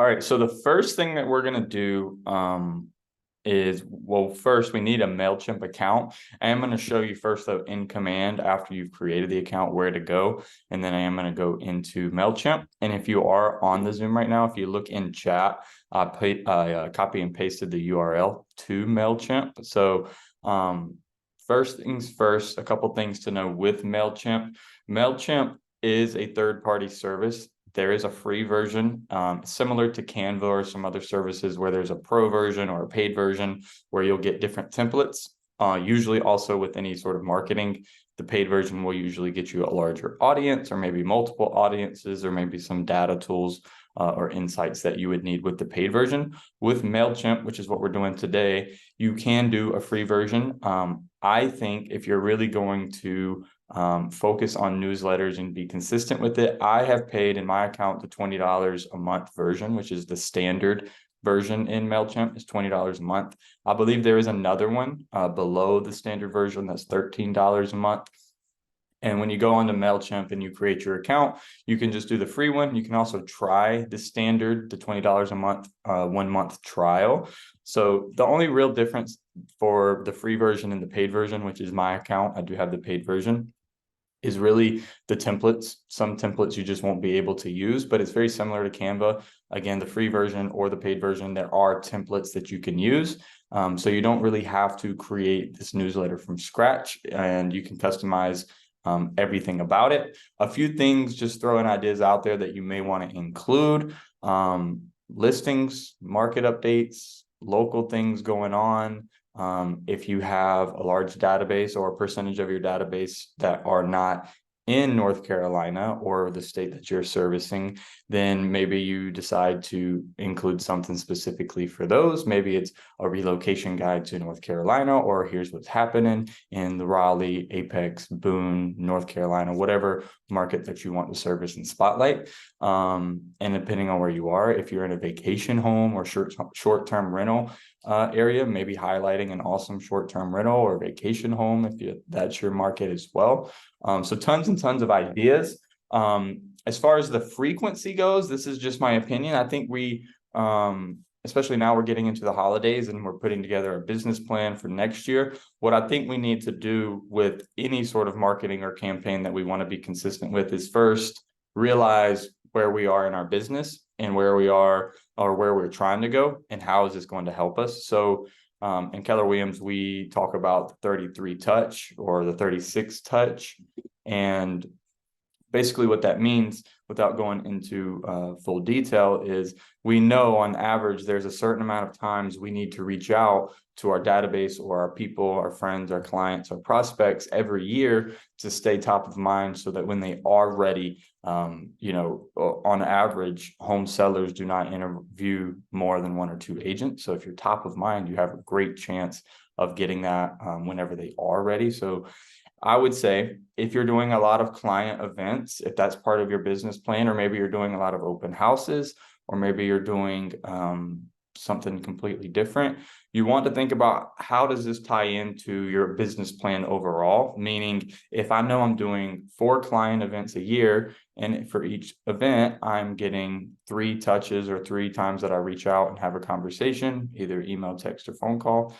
All right, so the first thing that we're gonna do is, well, first we need a Mailchimp account. I am going to show you first though in command after you've created the account where to go, and then I am going to go into Mailchimp. And if you are on the Zoom right now, if you look in chat, I copy and pasted the URL to Mailchimp. So first things first, a couple things to know with Mailchimp. Mailchimp is a third-party service. There is a free version, similar to Canva or some other services where there's a pro version or a paid version where you'll get different templates. Usually also with any sort of marketing, the paid version will usually get you a larger audience or maybe multiple audiences or maybe some data tools or insights that you would need with the paid version. With Mailchimp, which is what we're doing today, you can do a free version. I think if you're really going to focus on newsletters and be consistent with it, I have paid in my account the $20 a month version, which is the standard version in Mailchimp, is $20 a month. I believe there is another one below the standard version that's $13 a month. And when you go onto Mailchimp and you create your account, you can just do the free one. You can also try the standard, the $20 a month, 1 month trial. So the only real difference for the free version and the paid version, which is my account, I do have the paid version, is really the templates. Some templates you just won't be able to use, but it's very similar to Canva. Again, the free version or the paid version, there are templates that you can use. So you don't really have to create this newsletter from scratch, and you can customize everything about it. A few things, just throwing ideas out there that you may want to include: listings, market updates, local things going on. If you have a large database or a percentage of your database that are not in North Carolina or the state that you're servicing, then maybe you decide to include something specifically for those. Maybe it's a relocation guide to North Carolina, or here's what's happening in the Raleigh, Apex, Boone, North Carolina, whatever market that you want to service and spotlight. And depending on where you are, if you're in a vacation home or short-term rental area, maybe highlighting an awesome short-term rental or vacation home if that's your market as well. So tons and tons of ideas. As far as the frequency goes, this is just my opinion. I think we, especially now we're getting into the holidays and we're putting together a business plan for next year. What I think we need to do with any sort of marketing or campaign that we want to be consistent with is first realize where we are in our business and where we are or where we're trying to go and how is this going to help us. So in Keller Williams, we talk about the 33 touch or the 36 touch. And basically what that means, without going into full detail, is we know on average there's a certain amount of times we need to reach out to our database or our people, our friends, our clients, our prospects every year to stay top of mind, so that when they are ready, on average, home sellers do not interview more than 1 or 2 agents. So if you're top of mind, you have a great chance of getting that whenever they are ready. So I would say if you're doing a lot of client events, if that's part of your business plan, or maybe you're doing a lot of open houses, or maybe you're doing something completely different, you want to think about how does this tie into your business plan overall? Meaning, if I know I'm doing 4 client events a year, and for each event, I'm getting 3 touches or 3 times that I reach out and have a conversation, either email, text, or phone call,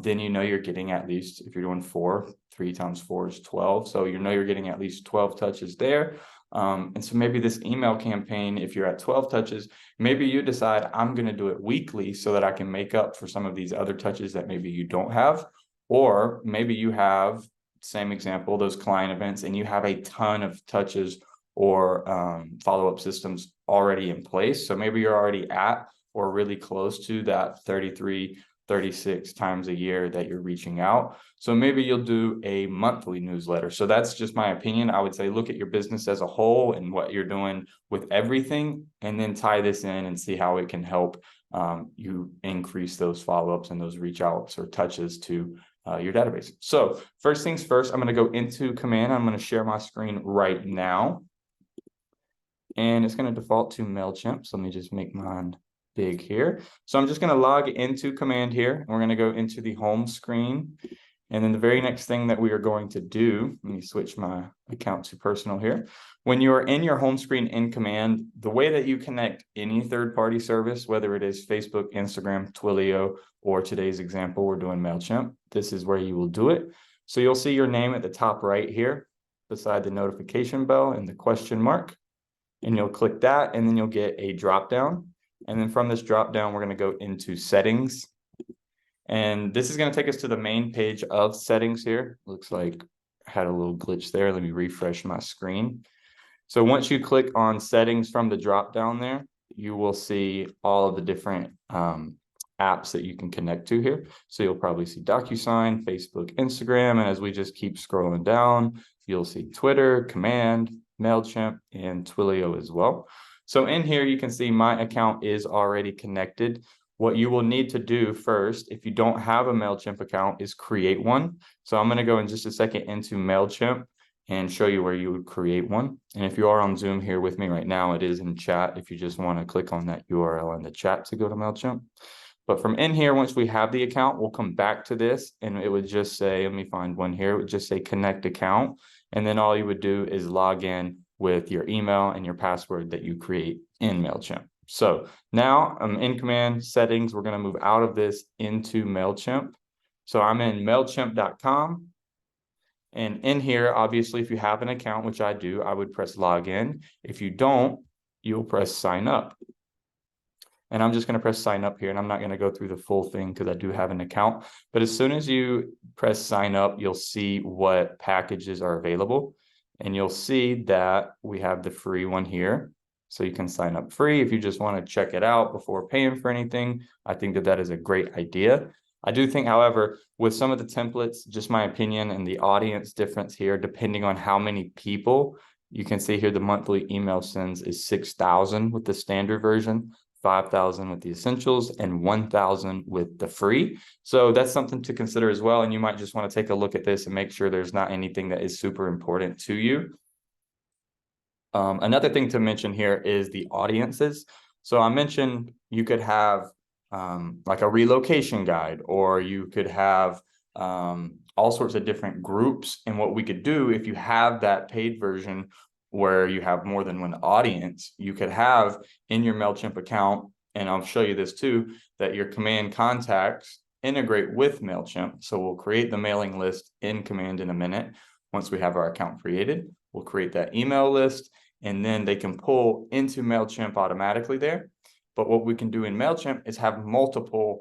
then you're getting at least, if you're doing 4, 3 times 4 is 12. So you're getting at least 12 touches there. And so maybe this email campaign, if you're at 12 touches, maybe you decide I'm going to do it weekly so that I can make up for some of these other touches that maybe you don't have. Or maybe you have, same example, those client events, and you have a ton of touches or follow-up systems already in place. So maybe you're already at or really close to that 33, 36 times a year that you're reaching out. So maybe you'll do a monthly newsletter. So that's just my opinion. I would say look at your business as a whole and what you're doing with everything, and then tie this in and see how it can help you increase those follow-ups and those reach outs or touches to your database. So first things first, I'm going to go into command. I'm going to share my screen right now, and it's going to default to Mailchimp. So let me just make mine big here. So I'm just going to log into command here, and we're going to go into the home screen. And then the very next thing that we are going to do, let me switch my account to personal here. When you are in your home screen in Command, the way that you connect any third-party service, whether it is Facebook, Instagram, Twilio, or today's example, we're doing Mailchimp, this is where you will do it. So you'll see your name at the top right here, beside the notification bell and the question mark. And you'll click that, and then you'll get a drop down. And then from this drop down, we're going to go into settings. And this is going to take us to the main page of settings here. Looks like I had a little glitch there. Let me refresh my screen. So once you click on settings from the drop down there, you will see all of the different apps that you can connect to here. So you'll probably see DocuSign, Facebook, Instagram, and as we just keep scrolling down, you'll see Twitter, Command, Mailchimp, and Twilio as well. So in here, you can see my account is already connected. What you will need to do first, if you don't have a Mailchimp account, is create one. So I'm going to go in just a second into Mailchimp and show you where you would create one. And if you are on Zoom here with me right now, it is in chat if you just want to click on that URL in the chat to go to Mailchimp. But from in here, once we have the account, we'll come back to this and it would just say, let me find one here. It would just say connect account. And then all you would do is log in with your email and your password that you create in Mailchimp. So now I'm in Command settings. We're going to move out of this into Mailchimp. So I'm in Mailchimp.com. And in here, obviously, if you have an account, which I do, I would press login. If you don't, you'll press sign up. And I'm just going to press sign up here, and I'm not going to go through the full thing because I do have an account. But as soon as you press sign up, you'll see what packages are available. And you'll see that we have the free one here. So you can sign up free if you just want to check it out before paying for anything. I think that that is a great idea. I do think, however, with some of the templates, just my opinion and the audience difference here, depending on how many people, you can see here the monthly email sends is 6,000 with the standard version, 5,000 with the essentials, and 1,000 with the free. So that's something to consider as well. And you might just want to take a look at this and make sure there's not anything that is super important to you. Another thing to mention here is the audiences. So I mentioned you could have like a relocation guide, or you could have all sorts of different groups. And what we could do, if you have that paid version where you have more than one audience, you could have in your Mailchimp account, and I'll show you this too, that your Command contacts integrate with Mailchimp. So we'll create the mailing list in Command in a minute. Once we have our account created, we'll create that email list, and then they can pull into Mailchimp automatically there. But what we can do in Mailchimp is have multiple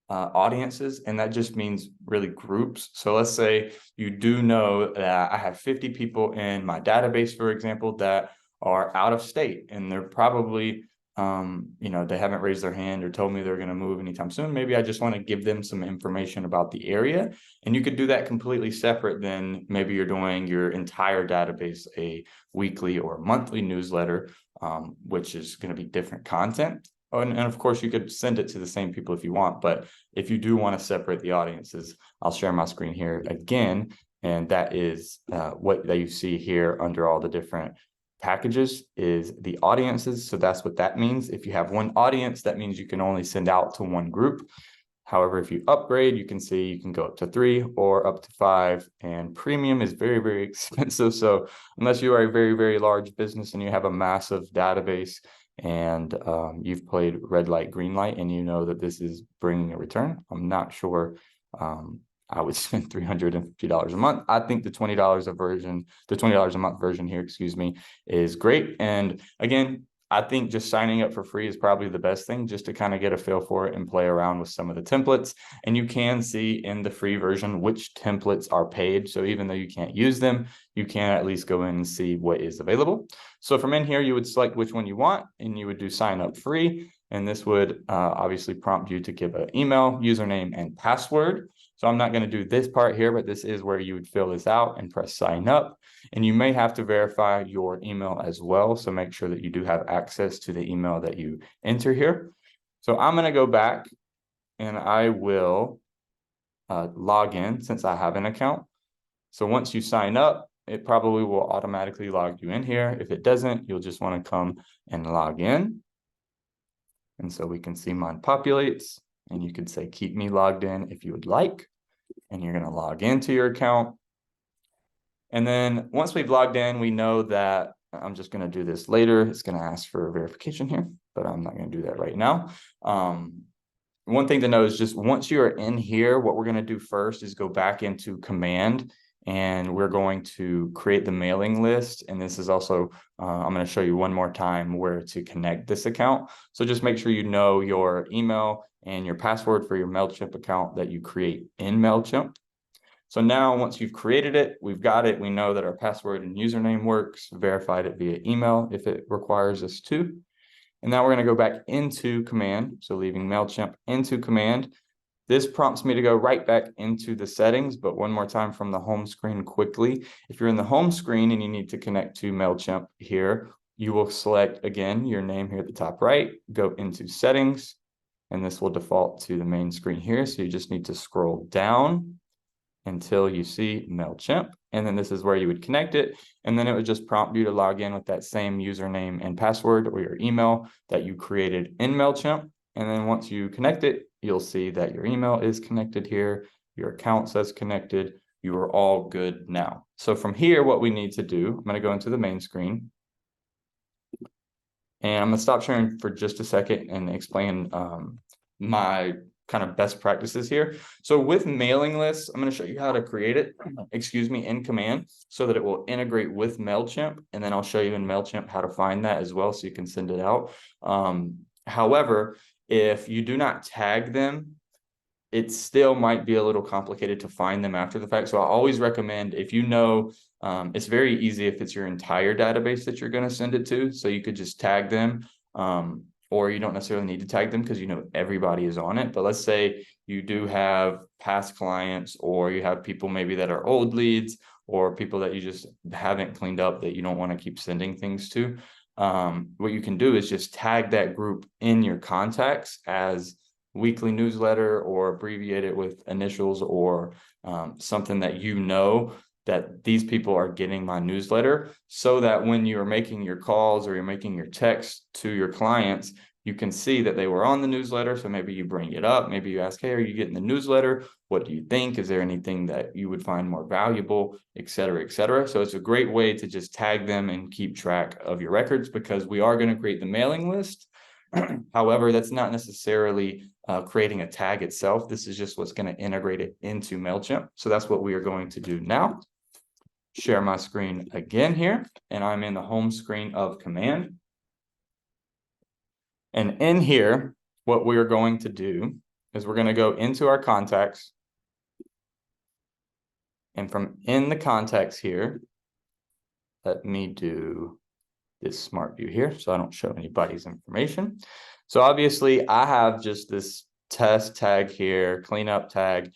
audiences, and that just means really groups. So let's say you do know that I have 50 people in my database, for example, that are out of state, and they're probably they haven't raised their hand or told me they're going to move anytime soon. Maybe I just want to give them some information about the area, and you could do that completely separate than maybe you're doing your entire database a weekly or monthly newsletter, which is going to be different content. Oh, and of course, you could send it to the same people if you want, but if you do want to separate the audiences, I'll share my screen here again, and that is what that you see here under all the different packages is the audiences. So that's what that means. If you have one audience, that means you can only send out to one group. However, if you upgrade, you can see you can go up to 3 or up to 5, and premium is very, very expensive. So unless you are a very, very large business and you have a massive database, and you've played red light, green light, and you know that this is bringing a return, I'm not sure I would spend $350 a month. I think the $20 a month version here, is great. And again, I think just signing up for free is probably the best thing, just to kind of get a feel for it and play around with some of the templates. And you can see in the free version which templates are paid. So even though you can't use them, you can at least go in and see what is available. So from in here, you would select which one you want, and you would do sign up free. And this would obviously prompt you to give an email, username, and password. So I'm not going to do this part here, but this is where you would fill this out and press sign up. And you may have to verify your email as well. So make sure that you do have access to the email that you enter here. So I'm going to go back and I will log in since I have an account. So once you sign up, it probably will automatically log you in here. If it doesn't, you'll just want to come and log in. And so we can see mine populates, and you could say, keep me logged in if you would like. and you're going to log into your account. And then once we've logged in, we know that I'm just going to do this later. It's going to ask for verification here, but I'm not going to do that right now. One thing to know is just once you're in here, what we're going to do first is go back into command, and we're going to create the mailing list. And this is also, I'm going to show you one more time where to connect this account. So just make sure you know your email and your password for your Mailchimp account that you create in Mailchimp. So now once you've created it, we've got it. We know that our password and username works, verified it via email if it requires us to. And now we're going to go back into command. So leaving Mailchimp into command. This prompts me to go right back into the settings, but one more time from the home screen quickly. If you're in the home screen and you need to connect to Mailchimp here, you will select again your name here at the top right, go into settings, and this will default to the main screen here. So you just need to scroll down until you see Mailchimp, and then this is where you would connect it, and then it would just prompt you to log in with that same username and password or your email that you created in Mailchimp. And then once you connect it, you'll see that your email is connected here, your account says connected, you are all good now. So from here, what we need to do, I'm going to go into the main screen, and I'm going to stop sharing for just a second and explain my kind of best practices here. So with mailing lists, I'm going to show you how to create it, in command so that it will integrate with Mailchimp. And then I'll show you in Mailchimp how to find that as well, so you can send it out. However, if you do not tag them, it still might be a little complicated to find them after the fact. So I always recommend, if you know, it's very easy if it's your entire database that you're going to send it to. So you could just tag them. Or you don't necessarily need to tag them because you know everybody is on it. But let's say you do have past clients, or you have people maybe that are old leads, or people that you just haven't cleaned up that you don't want to keep sending things to. What you can do is just tag that group in your contacts as weekly newsletter, or abbreviate it with initials, or something that you know that these people are getting my newsletter, so that when you're making your calls or you're making your texts to your clients, you can see that they were on the newsletter. So maybe you bring it up, maybe you ask, hey, are you getting the newsletter? What do you think? Is there anything that you would find more valuable, et cetera, et cetera? So it's a great way to just tag them and keep track of your records, because we are going to create the mailing list. However, that's not necessarily creating a tag itself. This is just what's going to integrate it into Mailchimp. So that's what we are going to do now. Share my screen again here, and I'm in the home screen of command. And in here, what we're going to do is we're going to go into our contacts. And from in the contacts here, let me do this smart view here so I don't show anybody's information. So obviously I have just this test tag here, cleanup tag.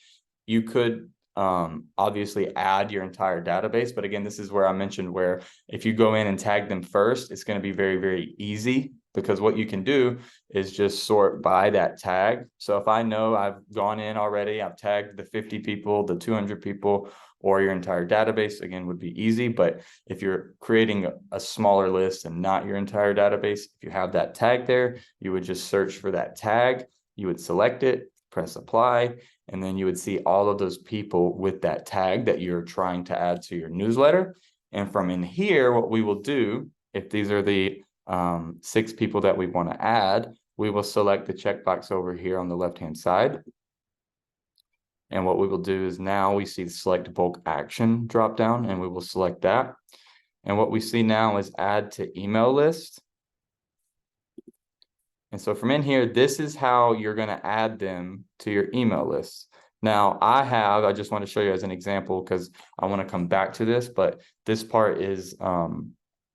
You could obviously add your entire database, but again, this is where I mentioned where if you go in and tag them first, it's going to be very, very easy, because what you can do is just sort by that tag. So if I know I've gone in already, I've tagged the 50 people, the 200 people, or your entire database, again, would be easy. But if you're creating a smaller list and not your entire database, if you have that tag there, you would just search for that tag, you would select it, press apply, and then you would see all of those people with that tag that you're trying to add to your newsletter. And from in here, what we will do, if these are the 6 people that we want to add, we will select the checkbox over here on the left-hand side. And what we will do is now we see the select bulk action drop down, and we will select that. And what we see now is add to email list. And so from in here, this is how you're going to add them to your email list. Now I just want to show you as an example, because I want to come back to this, but this part is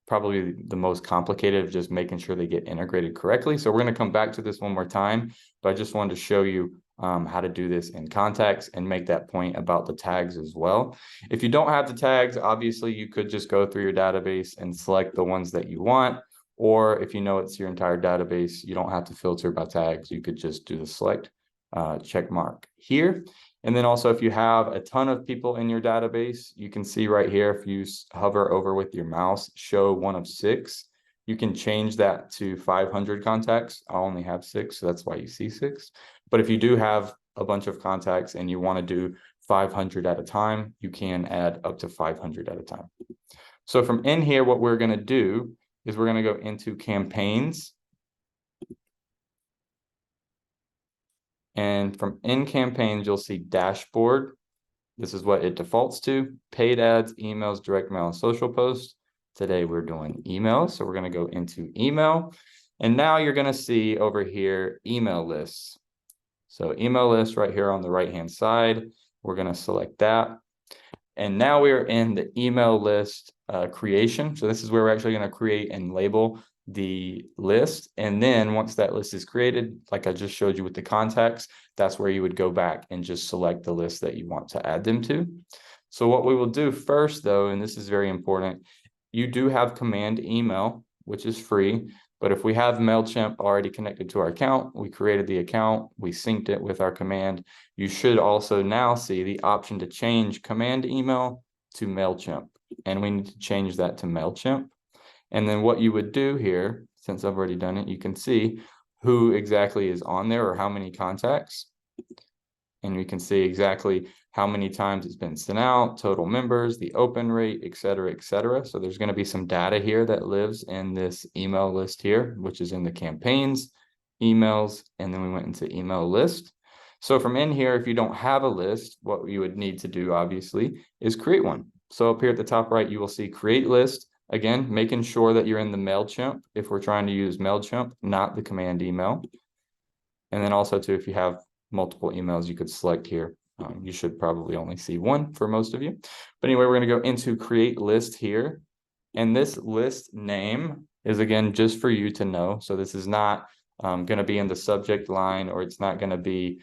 probably the most complicated of just making sure they get integrated correctly. So we're going to come back to this one more time, but I just wanted to show you how to do this in contacts and make that point about the tags as well. If you don't have the tags, obviously you could just go through your database and select the ones that you want. Or if you know it's your entire database, you don't have to filter by tags. You could just do the select check mark here. And then also, if you have a ton of people in your database, you can see right here, if you hover over with your mouse, show 1 of 6, you can change that to 500 contacts. I only have 6, so that's why you see 6. But if you do have a bunch of contacts and you want to do 500 at a time. You can add up to 500 at a time. So from in here, what we're going to do is we're going to go into campaigns. And from in campaigns, you'll see dashboard. This is what it defaults to: paid ads, emails, direct mail, and social posts. Today we're doing emails. So we're going to go into email. And now you're going to see over here email lists. So email list right here on the right-hand side. We're going to select that. And now we're in the email list creation. So this is where we're actually going to create and label the list. And then once that list is created, like I just showed you with the contacts, that's where you would go back and just select the list that you want to add them to. So what we will do first, though, and this is very important, you do have command email, which is free. But if we have Mailchimp already connected to our account, we created the account, we synced it with our command, you should also now see the option to change command email to Mailchimp. And we need to change that to Mailchimp. And then what you would do here, since I've already done it, you can see who exactly is on there or how many contacts. And we can see exactly how many times it's been sent out, total members, the open rate, et cetera, et cetera. So there's going to be some data here that lives in this email list here, which is in the campaigns, emails, and then we went into email list. So from in here, if you don't have a list, what you would need to do, obviously, is create one. So up here at the top right, you will see create list. Again, making sure that you're in the Mailchimp if we're trying to use Mailchimp, not the command email. And then also too, if you have multiple emails, you could select here. You should probably only see one for most of you. But anyway, we're going to go into create list here. And this list name is, again, just for you to know. So this is not going to be in the subject line, or it's not going to be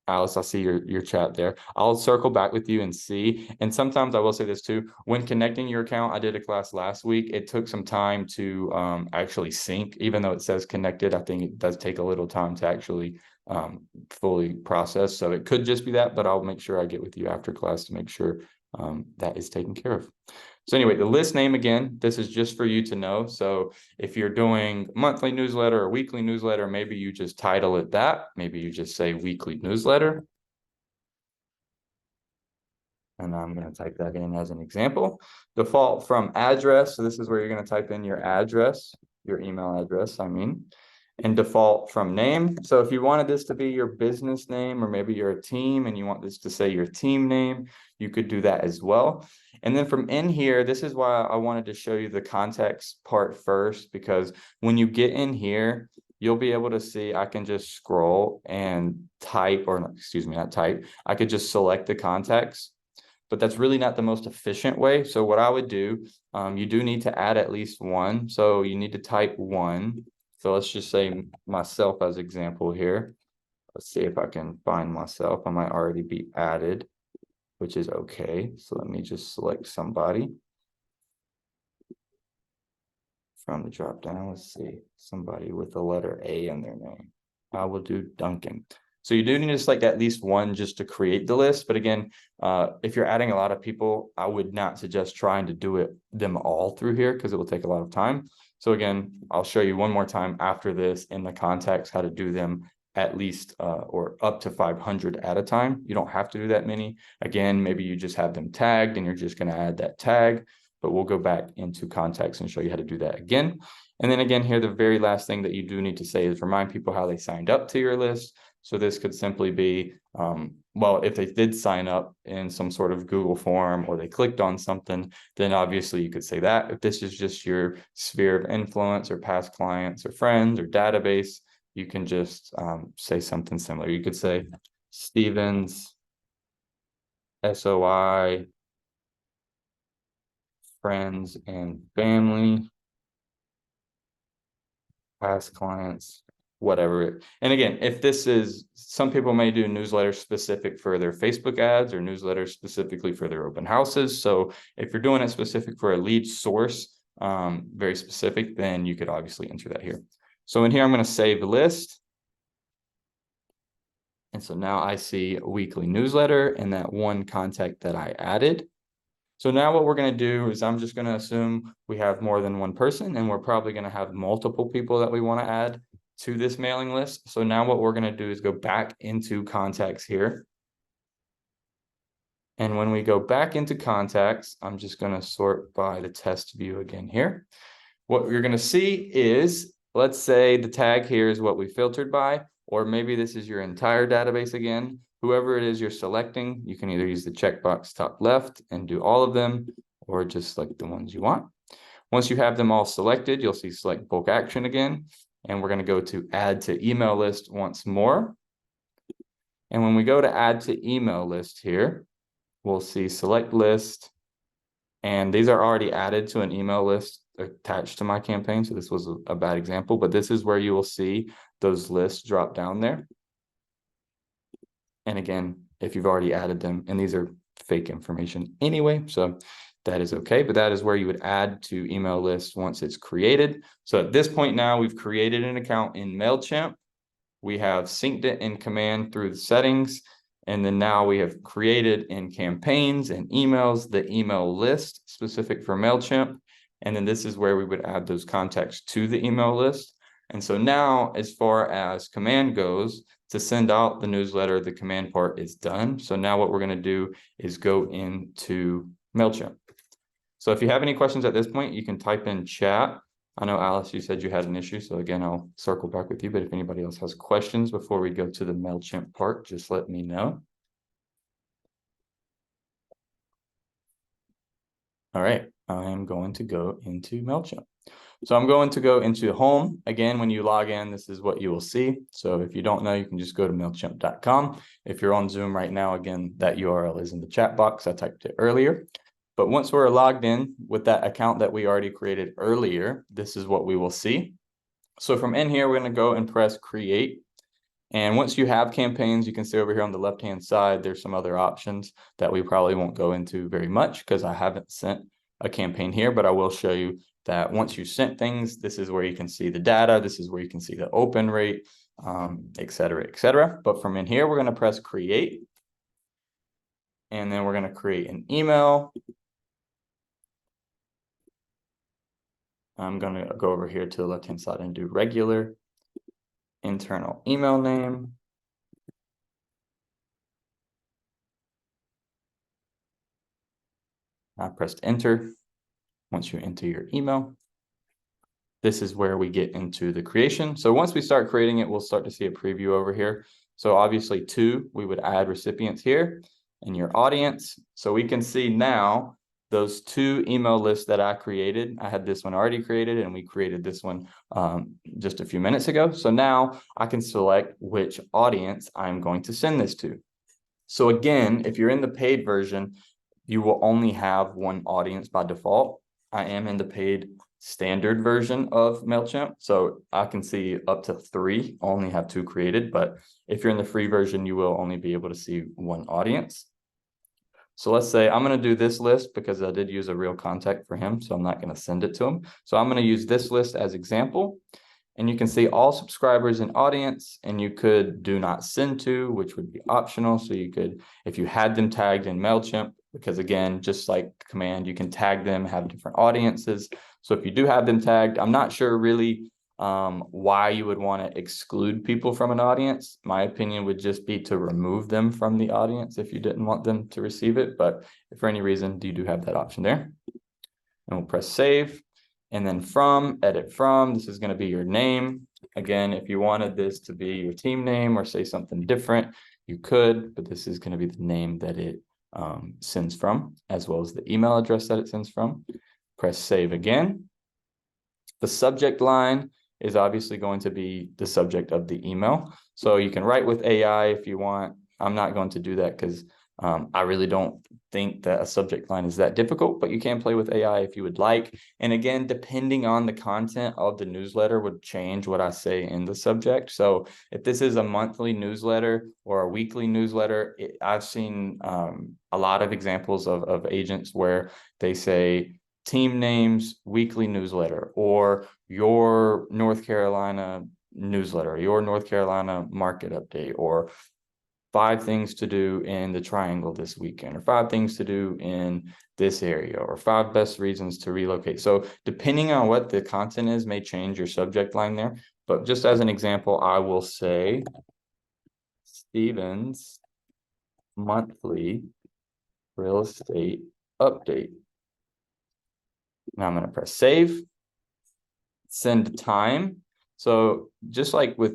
Alice, I see your chat there. I'll circle back with you and see. And sometimes I will say this too, when connecting your account, I did a class last week. It took some time to actually sync, even though it says connected. I think it does take a little time to actually fully process. So it could just be that, but I'll make sure I get with you after class to make sure that is taken care of. So anyway, the list name, again, this is just for you to know. So if you're doing monthly newsletter or weekly newsletter, maybe you just title it that. Maybe you just say weekly newsletter. And I'm going to type that in as an example. Default from address. So this is where you're going to type in your address, your email address, I mean. And default from name. So if you wanted this to be your business name, or maybe you're a team and you want this to say your team name, you could do that as well. And then from in here, this is why I wanted to show you the context part first, because when you get in here, you'll be able to see, I can just scroll and type, or excuse me, not type. I could just select the context, but that's really not the most efficient way. So what I would do, you do need to add at least one. So you need to type one. So let's just say myself as example here. Let's see if I can find myself. I might already be added, which is okay. So let me just select somebody from the drop down. Let's see, somebody with the letter A in their name. I will do Duncan. So you do need to select at least one just to create the list. But again, if you're adding a lot of people, I would not suggest trying to do them all through here, because it will take a lot of time. So again, I'll show you one more time after this in the contacts how to do them at least or up to 500 at a time. You don't have to do that many. Again, maybe you just have them tagged and you're just going to add that tag, but we'll go back into contacts and show you how to do that again. And then again here, the very last thing that you do need to say is remind people how they signed up to your list. So this could simply be, well, if they did sign up in some sort of Google form or they clicked on something, then obviously you could say that. If this is just your sphere of influence or past clients or friends or database, you can just say something similar. You could say Stevens, SOI, friends and family, past clients, whatever. And again, if this is, some people may do newsletters specific for their Facebook ads or newsletters specifically for their open houses. So if you're doing it specific for a lead source, very specific, then you could obviously enter that here. So in here, I'm going to save the list. And so now I see a weekly newsletter and that one contact that I added. So now what we're going to do is I'm just going to assume we have more than one person, and we're probably going to have multiple people that we want to add. to this mailing list. So now what we're going to do is go back into contacts here. And when we go back into contacts, I'm just going to sort by the test view again here. What you're going to see is, let's say the tag here is what we filtered by, or maybe this is your entire database again. Whoever it is you're selecting, you can either use the checkbox top left and do all of them, or just select the ones you want. Once you have them all selected, you'll see select bulk action again. And we're going to go to add to email list once more. And when we go to add to email list here, we'll see select list. And these are already added to an email list attached to my campaign. So this was a bad example, but this is where you will see those lists drop down there. And again, if you've already added them, and these are fake information anyway, so that is okay, but that is where you would add to email list once it's created. So at this point now, we've created an account in Mailchimp. We have synced it in command through the settings. And then now we have created in campaigns and emails, the email list specific for Mailchimp. And then this is where we would add those contacts to the email list. And so now, as far as command goes, to send out the newsletter, the command part is done. So now what we're going to do is go into Mailchimp. So if you have any questions at this point, you can type in chat. I know, Alice, you said you had an issue. So again, I'll circle back with you. But if anybody else has questions before we go to the Mailchimp part, just let me know. All right, I am going to go into Mailchimp. So I'm going to go into home. Again, when you log in, this is what you will see. So if you don't know, you can just go to Mailchimp.com. If you're on Zoom right now, again, that URL is in the chat box. I typed it earlier. But once we're logged in with that account that we already created earlier, this is what we will see. So from in here, we're going to go and press create. And once you have campaigns, you can see over here on the left-hand side, there's some other options that we probably won't go into very much because I haven't sent a campaign here, but I will show you that once you sent things, this is where you can see the data. This is where you can see the open rate, et cetera, et cetera. But from in here, we're going to press create. And then we're going to create an email. I'm going to go over here to the left-hand side and do regular internal email name. I pressed enter. Once you enter your email, this is where we get into the creation. So once we start creating it, we'll start to see a preview over here. So obviously we would add recipients here and your audience. So we can see now those 2 email lists that I created. I had this one already created and we created this one just a few minutes ago. So now I can select which audience I'm going to send this to. So again, if you're in the paid version, you will only have 1 audience by default. I am in the paid standard version of Mailchimp, so I can see up to 3, only have 2 created. But if you're in the free version, you will only be able to see 1 audience. So let's say I'm going to do this list because I did use a real contact for him, so I'm not going to send it to him. So I'm going to use this list as example. And you can see all subscribers and audience, and you could do not send to, which would be optional. So you could, if you had them tagged in Mailchimp, because again, just like command, you can tag them, have different audiences. So if you do have them tagged, I'm not sure really why you would want to exclude people from an audience. My opinion would just be to remove them from the audience if you didn't want them to receive it. But if for any reason, you do have that option there. And we'll press save. And then edit from, this is going to be your name. Again, if you wanted this to be your team name or say something different, you could, but this is going to be the name that it sends from, as well as the email address that it sends from. Press save again. The subject line is obviously going to be the subject of the email. So you can write with AI if you want. I'm not going to do that because I really don't think that a subject line is that difficult, but you can play with AI if you would like. And again, depending on the content of the newsletter would change what I say in the subject. So if this is a monthly newsletter or a weekly newsletter, I've seen a lot of examples of agents where they say team names, weekly newsletter, or your North Carolina newsletter, your North Carolina market update, or 5 things to do in the triangle this weekend, or 5 things to do in this area, or 5 best reasons to relocate. So depending on what the content is may change your subject line there. But just as an example, I will say Steven's monthly real estate update. Now I'm going to press save, send time. So just like with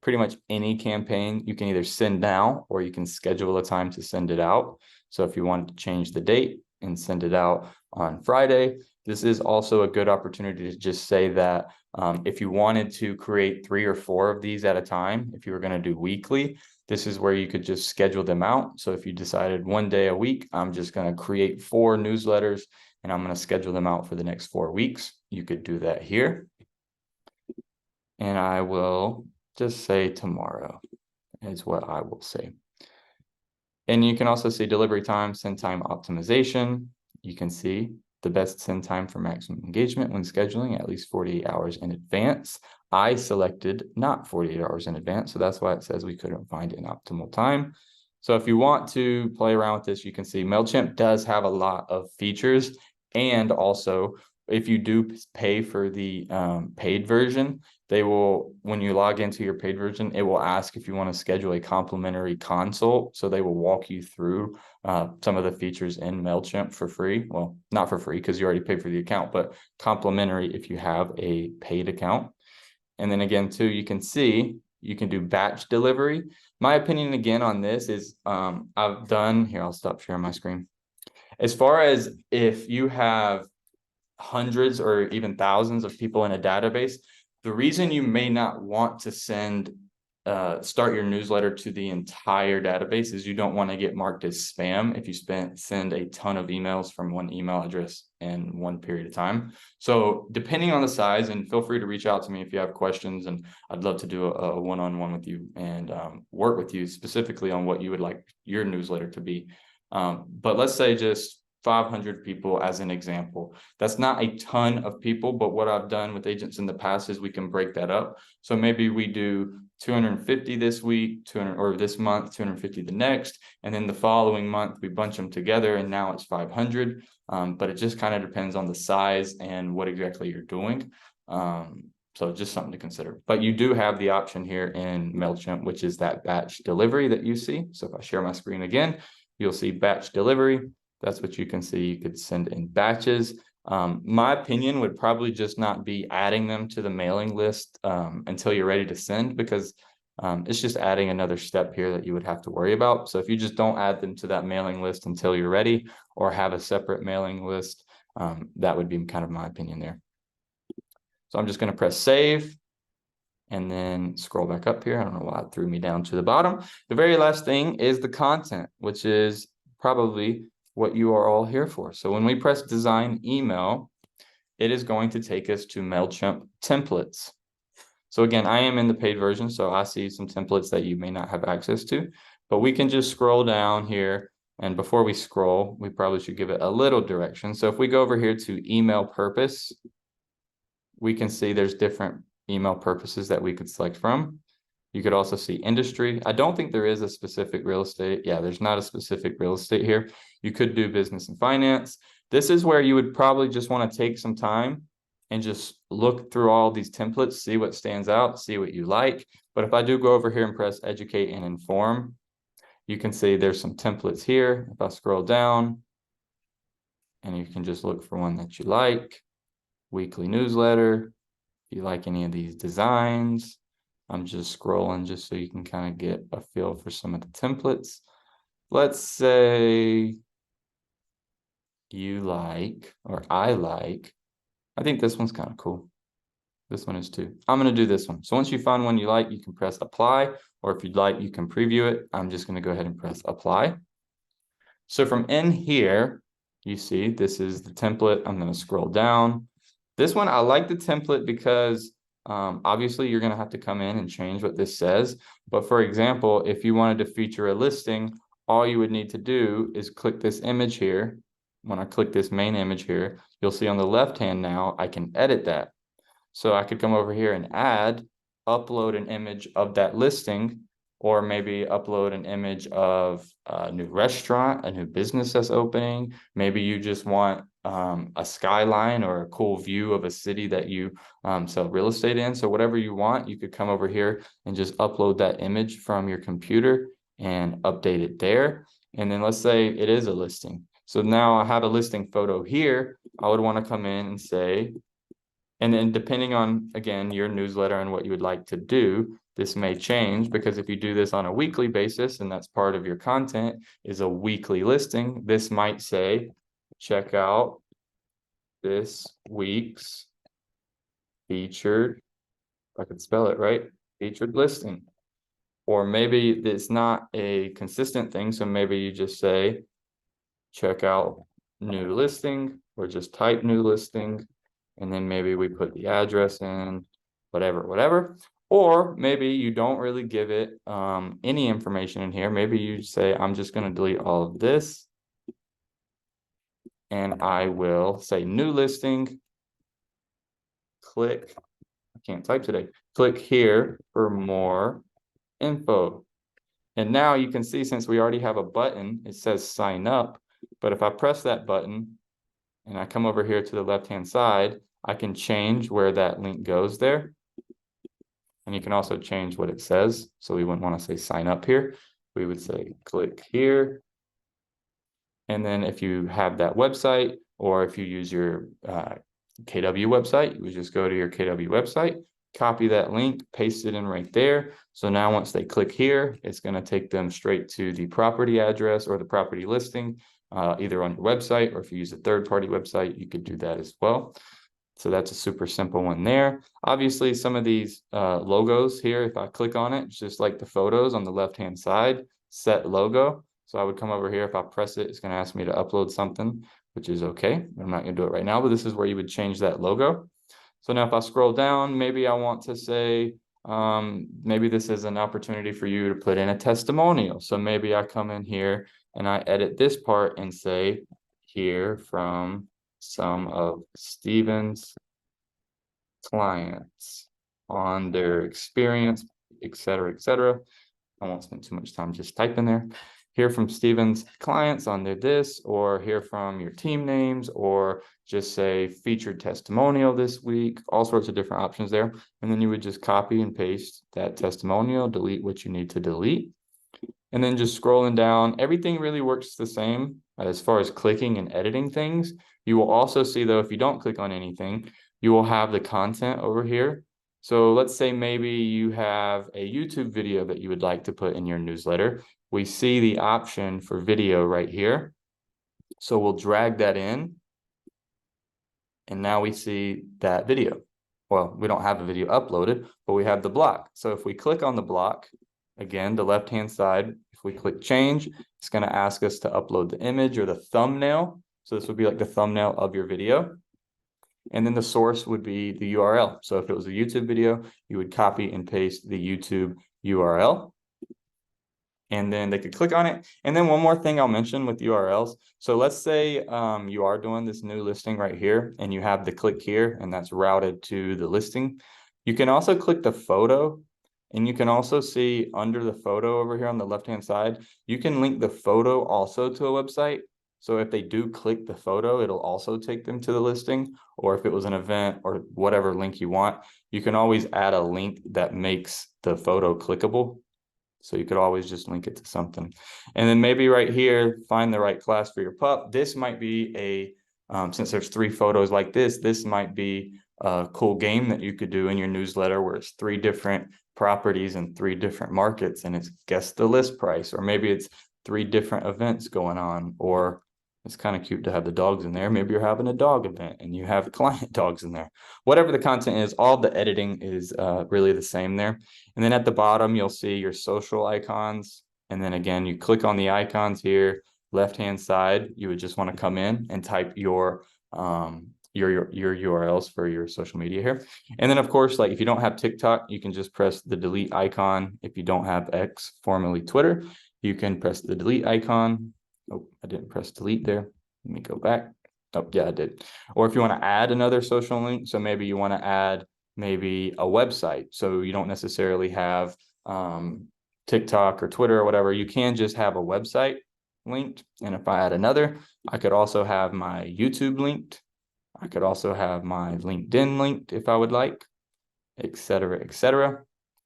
pretty much any campaign, you can either send now or you can schedule a time to send it out. So if you want to change the date and send it out on Friday, this is also a good opportunity to just say that if you wanted to create 3 or 4 of these at a time, if you were going to do weekly, this is where you could just schedule them out. So if you decided one day a week, I'm just going to create 4 newsletters and I'm going to schedule them out for the next 4 weeks. You could do that here. And I will just say tomorrow is what I will say. And you can also see delivery time, send time optimization. You can see the best send time for maximum engagement when scheduling at least 48 hours in advance. I selected not 48 hours in advance, so that's why it says we couldn't find an optimal time. So if you want to play around with this, you can see Mailchimp does have a lot of features. And also, if you do pay for the paid version, they will, when you log into your paid version, it will ask if you want to schedule a complimentary consult. So they will walk you through some of the features in Mailchimp for free. Well, not for free because you already paid for the account, but complimentary if you have a paid account. And then again, too, you can see you can do batch delivery. My opinion again on this is I've done here. I'll stop sharing my screen. As far as if you have hundreds or even thousands of people in a database, the reason you may not want to start your newsletter to the entire database is you don't want to get marked as spam if you send a ton of emails from one email address in one period of time. So depending on the size, and feel free to reach out to me if you have questions, and I'd love to do a one-on-one with you and work with you specifically on what you would like your newsletter to be. But let's say just 500 people as an example. That's not a ton of people, but what I've done with agents in the past is we can break that up. So maybe we do 250 this week, 200, or this month, 250 the next, and then the following month we bunch them together and now it's 500. But it just kind of depends on the size and what exactly you're doing. So just something to consider. But you do have the option here in Mailchimp, which is that batch delivery that you see. So if I share my screen again, you'll see batch delivery. That's what you can see. You could send in batches. My opinion would probably just not be adding them to the mailing list until you're ready to send, because it's just adding another step here that you would have to worry about. So if you just don't add them to that mailing list until you're ready, or have a separate mailing list, that would be kind of my opinion there. So I'm just going to press save and then scroll back up here. I don't know why it threw me down to the bottom. The very last thing is the content, which is probably what you are all here for. So when we press design email, it is going to take us to Mailchimp templates. So again, I am in the paid version, so I see some templates that you may not have access to, but we can just scroll down here. And before we scroll, we probably should give it a little direction. So if we go over here to email purpose, we can see there's different email purposes that we could select from. You could also see industry. I don't think there is a specific real estate. Yeah, there's not a specific real estate here. You could do business and finance. This is where you would probably just want to take some time and just look through all these templates, see what stands out, see what you like. But if I do go over here and press educate and inform, you can see there's some templates here. If I scroll down, and you can just look for one that you like. Weekly newsletter. If you like any of these designs, I'm just scrolling just so you can kind of get a feel for some of the templates. Let's say you like, or I think this one's kind of cool. This one is too. I'm going to do this one. So once you find one you like, you can press apply, or if you'd like, you can preview it. I'm just going to go ahead and press apply. So from in here, you see this is the template. I'm going to scroll down. This one, I like the template because obviously you're going to have to come in and change what this says. But for example, if you wanted to feature a listing, all you would need to do is click this image here. When I click this main image here, you'll see on the left hand now, I can edit that. So I could come over here and upload an image of that listing, or maybe upload an image of a new restaurant, a new business that's opening. Maybe you just want a skyline or a cool view of a city that you sell real estate in. So whatever you want, you could come over here and just upload that image from your computer and update it there. And then let's say it is a listing. So now I have a listing photo here. I would want to come in and say, and then depending on, again, your newsletter and what you would like to do, this may change, because if you do this on a weekly basis, and that's part of your content is a weekly listing, this might say, check out this week's featured, if I could spell it right, featured listing. Or maybe it's not a consistent thing. So maybe you just say, check out new listing, or just type new listing. And then maybe we put the address in, whatever. Or maybe you don't really give it any information in here. Maybe you say, I'm just going to delete all of this. And I will say new listing. Click, I can't type today. Click here for more info. And now you can see, since we already have a button, it says sign up. But if I press that button and I come over here to the left-hand side, I can change where that link goes there. And you can also change what it says. So we wouldn't want to say sign up here. We would say click here. And then if you have that website, or if you use your KW website, you would just go to your KW website, copy that link, paste it in right there. So now once they click here, it's going to take them straight to the property address or the property listing, either on your website, or if you use a third-party website, you could do that as well. So that's a super simple one there. Obviously, some of these logos here, if I click on it, it's just like the photos on the left-hand side, set logo. So I would come over here. If I press it, it's going to ask me to upload something, which is okay. I'm not going to do it right now, but this is where you would change that logo. So now if I scroll down, maybe I want to say, maybe this is an opportunity for you to put in a testimonial. So maybe I come in here and I edit this part and say, hear from some of Steven's clients on their experience, etc., etc. I won't spend too much time just typing there. Hear from Steven's clients on their this, or hear from your team names, or just say featured testimonial this week, all sorts of different options there. And then you would just copy and paste that testimonial, delete what you need to delete. And then just scrolling down, everything really works the same as far as clicking and editing things. You will also see, though, if you don't click on anything, you will have the content over here. So let's say maybe you have a YouTube video that you would like to put in your newsletter. We see the option for video right here. So we'll drag that in. And now we see that video. Well, we don't have a video uploaded, but we have the block. So if we click on the block, again, the left-hand side, if we click change, it's going to ask us to upload the image or the thumbnail. So this would be like the thumbnail of your video. And then the source would be the URL. So if it was a YouTube video, you would copy and paste the YouTube URL. And then they could click on it. And then one more thing I'll mention with URLs. So let's say you are doing this new listing right here, and you have the click here, and that's routed to the listing. You can also click the photo, and you can also see under the photo over here on the left-hand side, you can link the photo also to a website. So if they do click the photo, it'll also take them to the listing. Or if it was an event or whatever link you want, you can always add a link that makes the photo clickable. So you could always just link it to something. And then maybe right here, find the right class for your pup. This might be a, since there's 3 photos like this might be a cool game that you could do in your newsletter, where it's 3 different properties and 3 different markets, and it's guess the list price, or maybe it's 3 different events going on, or it's kind of cute to have the dogs in there. Maybe you're having a dog event and you have client dogs in there. Whatever the content is, all the editing is really the same there. And then at the bottom, you'll see your social icons. And then again, you click on the icons here, left-hand side, you would just want to come in and type your URLs for your social media here. And then of course, like if you don't have TikTok, you can just press the delete icon. If you don't have X, formerly Twitter, you can press the delete icon. Oh, I didn't press delete there. Let me go back. Oh, yeah, I did. Or if you want to add another social link, so maybe you want to add maybe a website. So you don't necessarily have TikTok or Twitter or whatever. You can just have a website linked. And if I add another, I could also have my YouTube linked. I could also have my LinkedIn linked if I would like, et cetera,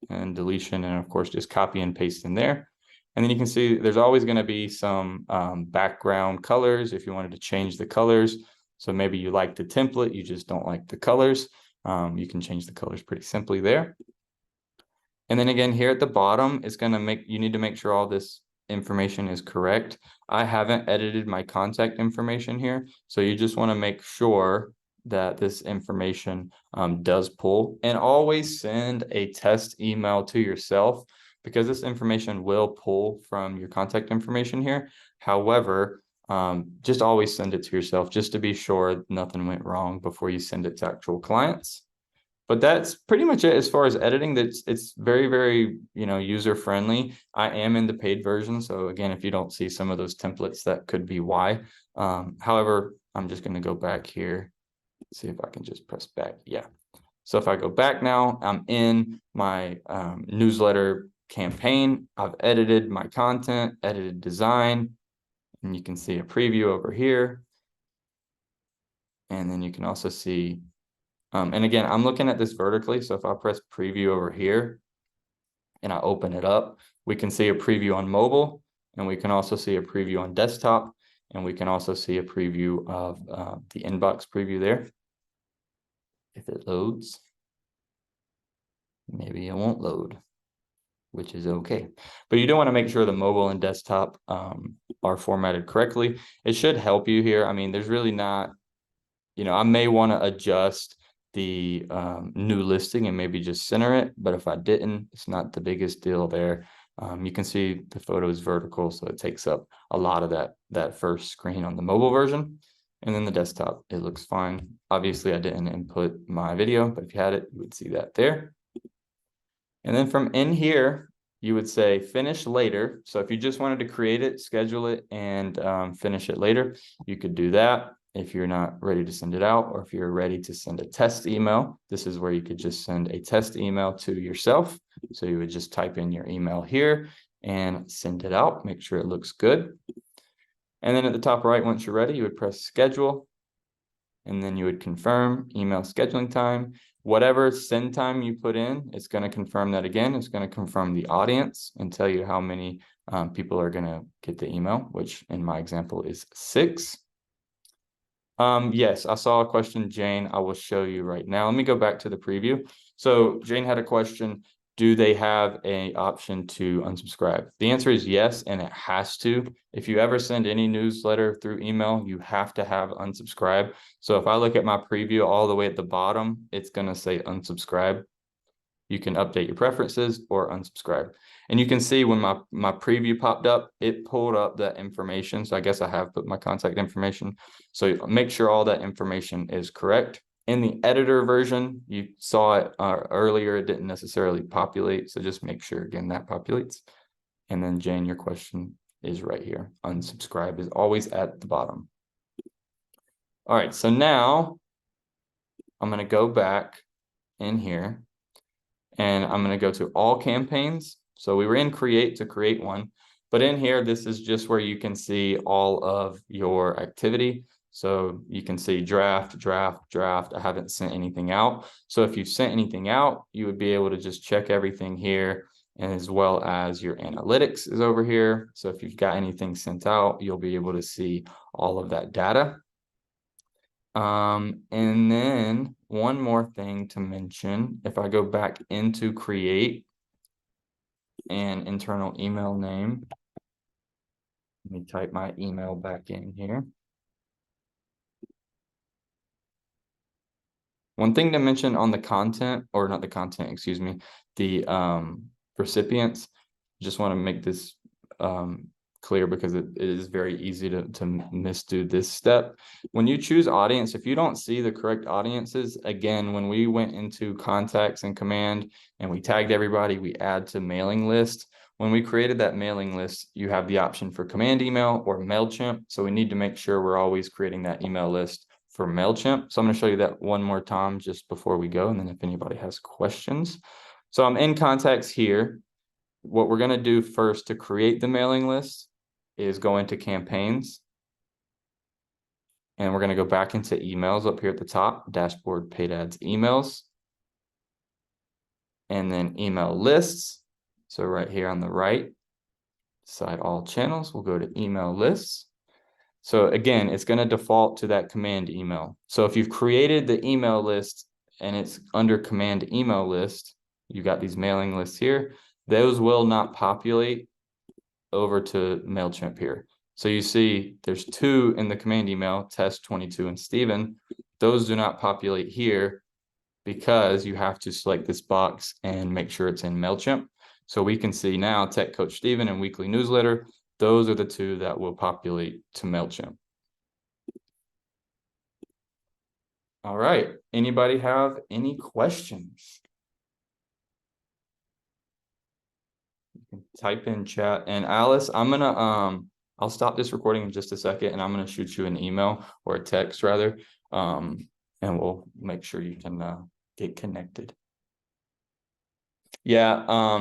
and deletion, and of course just copy and paste in there. And then you can see there's always going to be some background colors if you wanted to change the colors. So maybe you like the template, you just don't like the colors. You can change the colors pretty simply there. And then again, here at the bottom, it's going to you need to make sure all this information is correct. I haven't edited my contact information here. So you just want to make sure that this information does pull, and always send a test email to yourself, because this information will pull from your contact information here. However, just always send it to yourself just to be sure nothing went wrong before you send it to actual clients. But that's pretty much it as far as editing. It's very, very, user friendly. I am in the paid version. So again, if you don't see some of those templates, that could be why. However, I'm just going to go back here. See if I can just press back. Yeah. So if I go back now, I'm in my newsletter campaign. I've edited my content, edited design, and you can see a preview over here. And then you can also see, and again, I'm looking at this vertically. So if I press preview over here and I open it up, we can see a preview on mobile, and we can also see a preview on desktop, and we can also see a preview of the inbox preview there. If it loads, maybe it won't load, which is okay. But you do want to make sure the mobile and desktop are formatted correctly. It should help you here. I mean, there's really not, I may want to adjust the new listing and maybe just center it, but if I didn't, it's not the biggest deal there. You can see the photo is vertical, so it takes up a lot of that first screen on the mobile version. And then the desktop, it looks fine. Obviously, I didn't input my video, but if you had it, you would see that there. And then from in here, you would say finish later. So if you just wanted to create it, schedule it, and finish it later, you could do that. If you're not ready to send it out, or if you're ready to send a test email, this is where you could just send a test email to yourself. So you would just type in your email here and send it out. Make sure it looks good. And then at the top right, once you're ready, you would press schedule, and then you would confirm email scheduling time. Whatever send time you put in, it's going to confirm that again. It's going to confirm the audience and tell you how many people are going to get the email, which in my example is 6. Yes, I saw a question, Jane. I will show you right now. Let me go back to the preview. So Jane had a question. Do they have an option to unsubscribe? The answer is yes, and it has to. If you ever send any newsletter through email, you have to have unsubscribe. So if I look at my preview all the way at the bottom, it's going to say unsubscribe. You can update your preferences or unsubscribe. And you can see when my preview popped up, it pulled up that information. So I guess I have put my contact information. So make sure all that information is correct. In the editor version, you saw it earlier, it didn't necessarily populate. So just make sure, again, that populates. And then Jane, your question is right here. Unsubscribe is always at the bottom. All right, so now I'm going to go back in here, and I'm going to go to all campaigns. So we were in create to create one, but in here, this is just where you can see all of your activity. So you can see draft, draft, draft. I haven't sent anything out. So if you've sent anything out, you would be able to just check everything here, and as well as your analytics is over here. So if you've got anything sent out, you'll be able to see all of that data. And then one more thing to mention, if I go back into create and internal email name, let me type my email back in here. One thing to mention on the content, or not the content, excuse me, the recipients, just want to make this clear because it is very easy to misdo this step. When you choose audience, if you don't see the correct audiences, again, when we went into contacts and command and we tagged everybody, we add to mailing list. When we created that mailing list, you have the option for command email or Mailchimp. So we need to make sure we're always creating that email list for Mailchimp. So I'm going to show you that one more time just before we go, and then if anybody has questions. So I'm in contacts here. What we're going to do first to create the mailing list is go into campaigns. And we're going to go back into emails up here at the top, dashboard, paid ads, emails. And then email lists. So right here on the right side, all channels, we'll go to email lists. So again, it's going to default to that command email. So if you've created the email list and it's under command email list, you got these mailing lists here, those will not populate over to Mailchimp here. So you see there's 2 in the command email, test 22 and Steven. Those do not populate here because you have to select this box and make sure it's in Mailchimp. So we can see now Tech Coach Steven and weekly newsletter. Those are the 2 that will populate to Mailchimp. All right. Anybody have any questions? You can type in chat. And Alice, I'm gonna I'll stop this recording in just a second and I'm gonna shoot you an email or a text rather. And we'll make sure you can get connected. Yeah,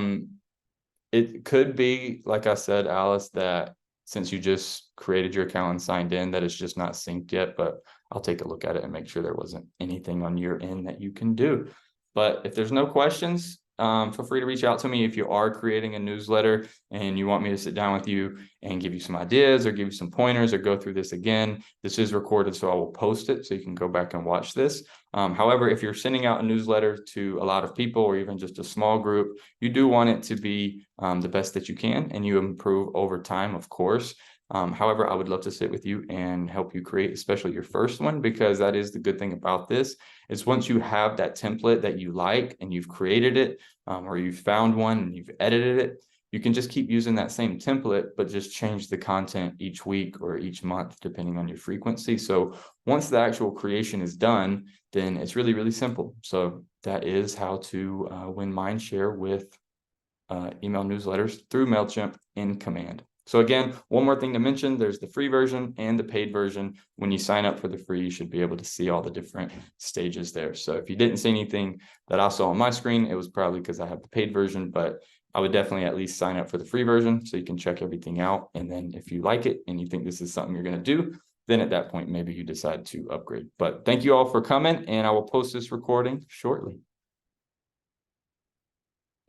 it could be, like I said, Alice, that since you just created your account and signed in, that it's just not synced yet, but I'll take a look at it and make sure there wasn't anything on your end that you can do. But if there's no questions, feel free to reach out to me if you are creating a newsletter and you want me to sit down with you and give you some ideas or give you some pointers or go through this again. This is recorded, so I will post it so you can go back and watch this. However, if you're sending out a newsletter to a lot of people or even just a small group, you do want it to be the best that you can, and you improve over time, of course. However, I would love to sit with you and help you create, especially your first one, because that is the good thing about this is once you have that template that you like and you've created it, or you've found one and you've edited it, you can just keep using that same template, but just change the content each week or each month, depending on your frequency. So once the actual creation is done, then it's really, really simple. So that is how to win mind share with email newsletters through Mailchimp in command. So again, one more thing to mention, there's the free version and the paid version. When you sign up for the free, you should be able to see all the different stages there. So if you didn't see anything that I saw on my screen, it was probably because I have the paid version, but I would definitely at least sign up for the free version so you can check everything out. And then if you like it and you think this is something you're going to do, then at that point, maybe you decide to upgrade. But thank you all for coming, and I will post this recording shortly.